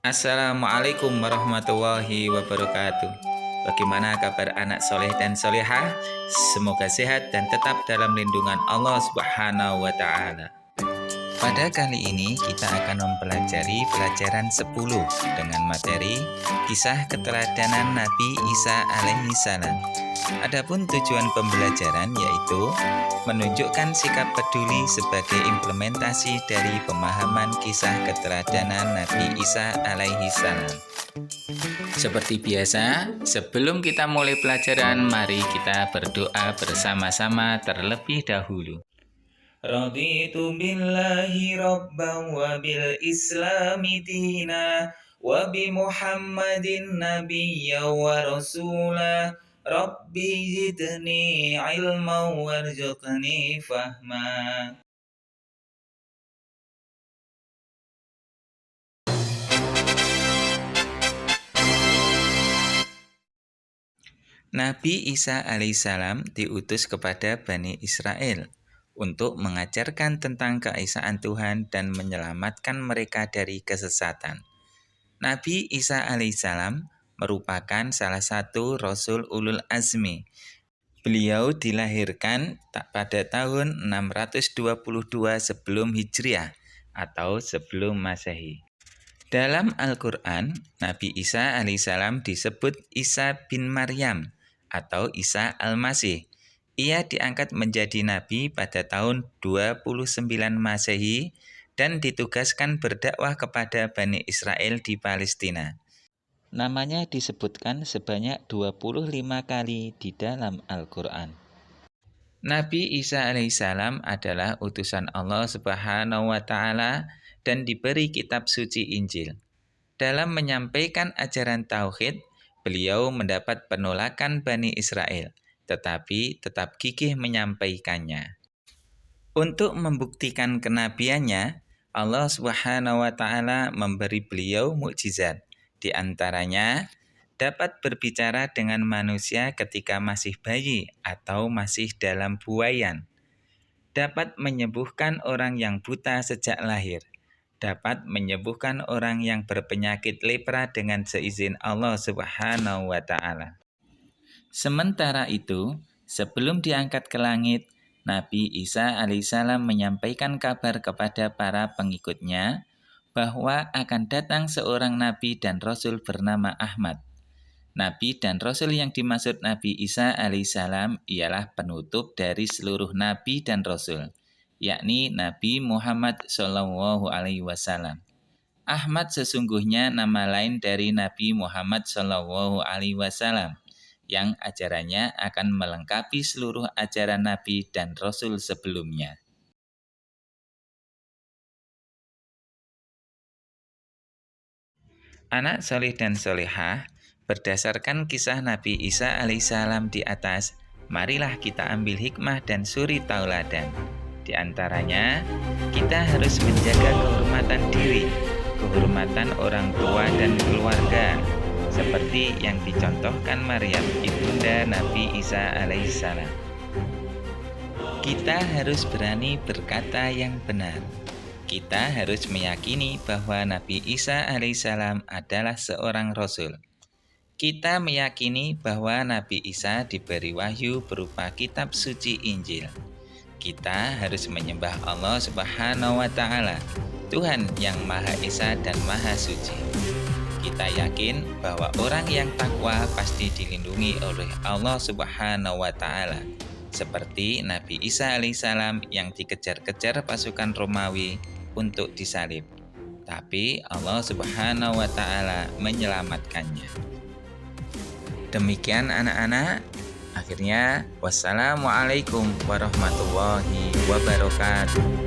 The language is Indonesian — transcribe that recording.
Assalamualaikum warahmatullahi wabarakatuh. Bagaimana kabar anak soleh dan solehah? Semoga sehat dan tetap dalam lindungan Allah Subhanahu wa Ta'ala. Pada kali ini kita akan mempelajari pelajaran 10 dengan materi kisah keteladanan Nabi Isa alaihi salam. Adapun tujuan pembelajaran yaitu menunjukkan sikap peduli sebagai implementasi dari pemahaman kisah keteladanan Nabi Isa alaihi salam. Seperti biasa, sebelum kita mulai pelajaran, mari kita berdoa bersama-sama terlebih dahulu. Raditu billahi rabban wa bil islami dina wa bi Muhammadin nabiyya wa rasula. Rabbi zidni ilma warzuqni fahma. Nabi Isa alaihissalam diutus kepada Bani Israel untuk mengajarkan tentang keesaan Tuhan dan menyelamatkan mereka dari kesesatan. Nabi Isa alaihissalam merupakan salah satu Rasul Ulul Azmi. Beliau dilahirkan pada tahun 622 sebelum Hijriah atau sebelum Masehi. Dalam Al-Quran, Nabi Isa alaihissalam disebut Isa bin Maryam atau Isa Al-Masih. Ia diangkat menjadi nabi pada tahun 29 Masehi dan ditugaskan berdakwah kepada Bani Israel di Palestina. Namanya disebutkan sebanyak 25 kali di dalam Al-Quran. Nabi Isa alaihissalam adalah utusan Allah Subhanahu wa Ta'ala dan diberi kitab suci Injil. Dalam menyampaikan ajaran tauhid, beliau mendapat penolakan Bani Israel, tetapi tetap gigih menyampaikannya. Untuk membuktikan kenabiannya, Allah Subhanahu wa Ta'ala memberi beliau mukjizat. Di antaranya, dapat berbicara dengan manusia ketika masih bayi atau masih dalam buayan. Dapat menyembuhkan orang yang buta sejak lahir. Dapat menyembuhkan orang yang berpenyakit lepra dengan seizin Allah Subhanahu wa Ta'ala. Sementara itu, sebelum diangkat ke langit, Nabi Isa alaihissalam menyampaikan kabar kepada para pengikutnya bahwa akan datang seorang nabi dan rasul bernama Ahmad. Nabi dan rasul yang dimaksud Nabi Isa alaihissalam ialah penutup dari seluruh nabi dan rasul, yakni Nabi Muhammad Shallallahu alaihi wasallam. Ahmad sesungguhnya nama lain dari Nabi Muhammad Shallallahu alaihi wasallam yang ajarannya akan melengkapi seluruh ajaran nabi dan rasul sebelumnya. Anak soleh dan solehah, berdasarkan kisah Nabi Isa alaihissalam di atas, marilah kita ambil hikmah dan suri tauladan. Di antaranya, kita harus menjaga kehormatan diri, kehormatan orang tua dan keluarga, seperti yang dicontohkan Maryam, ibunda Nabi Isa alaihissalam. Kita harus berani berkata yang benar. Kita harus meyakini bahwa Nabi Isa alaihissalam adalah seorang rasul. Kita meyakini bahwa Nabi Isa diberi wahyu berupa kitab suci Injil. Kita harus menyembah Allah Subhanahu wa Ta'ala, Tuhan yang Maha Esa dan Maha Suci. Kita yakin bahwa orang yang takwa pasti dilindungi oleh Allah Subhanahu wa Ta'ala, seperti Nabi Isa alaihissalam yang dikejar-kejar pasukan Romawi untuk disalib, tapi Allah Subhanahu wa Ta'ala menyelamatkannya. Demikian anak-anak, akhirnya wassalamualaikum warahmatullahi wabarakatuh.